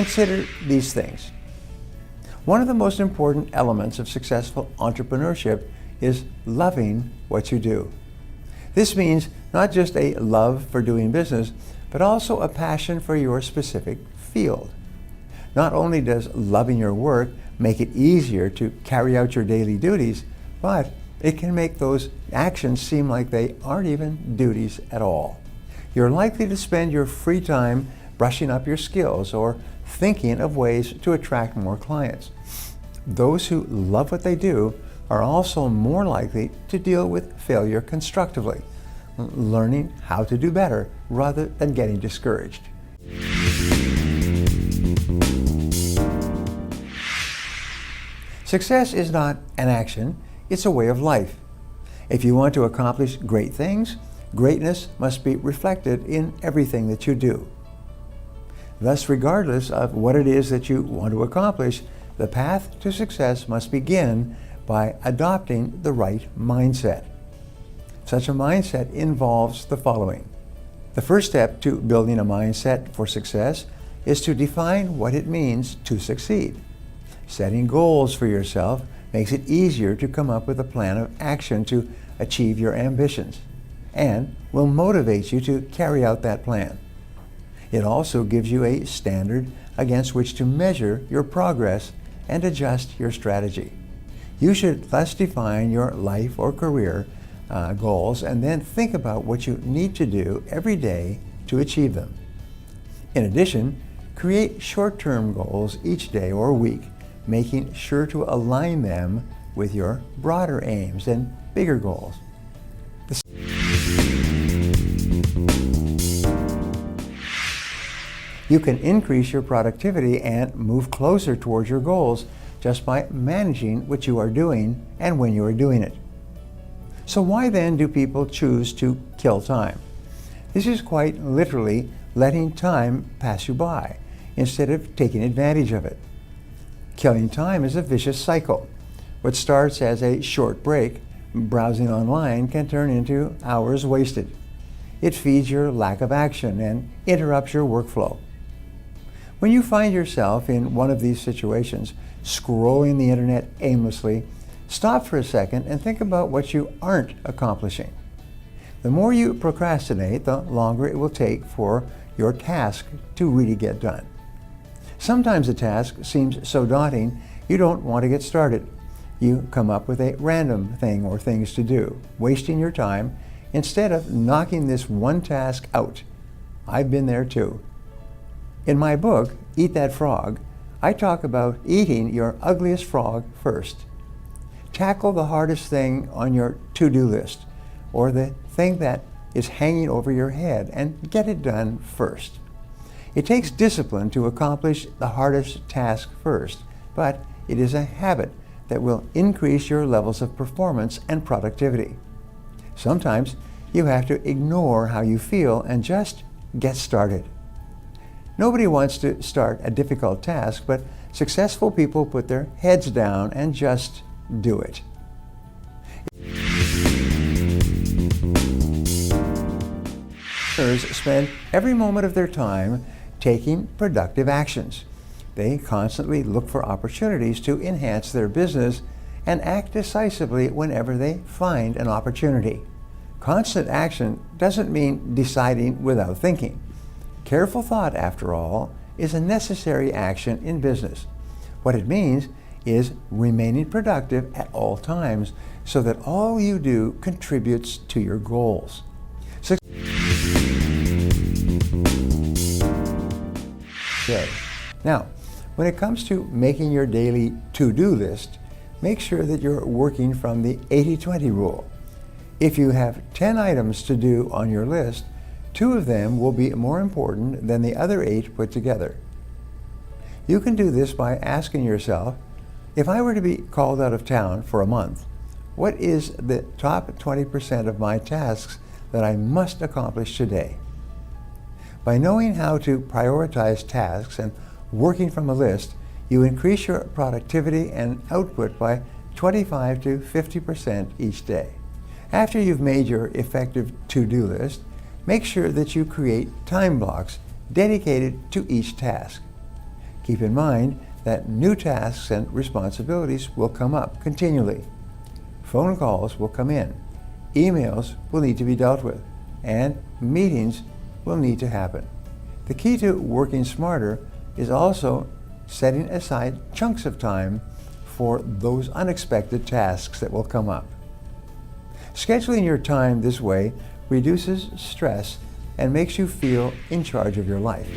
Consider these things. One of the most important elements of successful entrepreneurship is loving what you do. This means not just a love for doing business, but also a passion for your specific field. Not only does loving your work make it easier to carry out your daily duties, but it can make those actions seem like they aren't even duties at all. You're likely to spend your free time brushing up your skills or thinking of ways to attract more clients. Those who love what they do are also more likely to deal with failure constructively, learning how to do better rather than getting discouraged. Success is not an action, it's a way of life. If you want to accomplish great things, greatness must be reflected in everything that you do. Thus, regardless of what it is that you want to accomplish, the path to success must begin by adopting the right mindset. Such a mindset involves the following. The first step to building a mindset for success is to define what it means to succeed. Setting goals for yourself makes it easier to come up with a plan of action to achieve your ambitions, and will motivate you to carry out that plan. It also gives you a standard against which to measure your progress and adjust your strategy. You should thus define your life or career goals and then think about what you need to do every day to achieve them. In addition, create short-term goals each day or week, making sure to align them with your broader aims and bigger goals. You can increase your productivity and move closer towards your goals just by managing what you are doing and when you are doing it. So why then do people choose to kill time? This is quite literally letting time pass you by instead of taking advantage of it. Killing time is a vicious cycle. What starts as a short break, browsing online, can turn into hours wasted. It feeds your lack of action and interrupts your workflow. When you find yourself in one of these situations, scrolling the internet aimlessly, stop for a second and think about what you aren't accomplishing. The more you procrastinate, the longer it will take for your task to really get done. Sometimes a task seems so daunting you don't want to get started. You come up with a random thing or things to do, wasting your time instead of knocking this one task out. I've been there too. In my book, Eat That Frog, I talk about eating your ugliest frog first. Tackle the hardest thing on your to-do list, or the thing that is hanging over your head, and get it done first. It takes discipline to accomplish the hardest task first, but it is a habit that will increase your levels of performance and productivity. Sometimes you have to ignore how you feel and just get started. Nobody wants to start a difficult task, but successful people put their heads down and just do it. Entrepreneurs spend every moment of their time taking productive actions. They constantly look for opportunities to enhance their business and act decisively whenever they find an opportunity. Constant action doesn't mean deciding without thinking. Careful thought, after all, is a necessary action in business. What it means is remaining productive at all times so that all you do contributes to your goals. Okay. Now, when it comes to making your daily to-do list, make sure that you're working from the 80-20 rule. If you have 10 items to do on your list, 2 of them will be more important than the other 8 put together. You can do this by asking yourself, if I were to be called out of town for a month, what is the top 20% of my tasks that I must accomplish today? By knowing how to prioritize tasks and working from a list, you increase your productivity and output by 25 to 50% each day. After you've made your effective to-do list, make sure that you create time blocks dedicated to each task. Keep in mind that new tasks and responsibilities will come up continually. Phone calls will come in, emails will need to be dealt with, and meetings will need to happen. The key to working smarter is also setting aside chunks of time for those unexpected tasks that will come up. Scheduling your time this way reduces stress and makes you feel in charge of your life.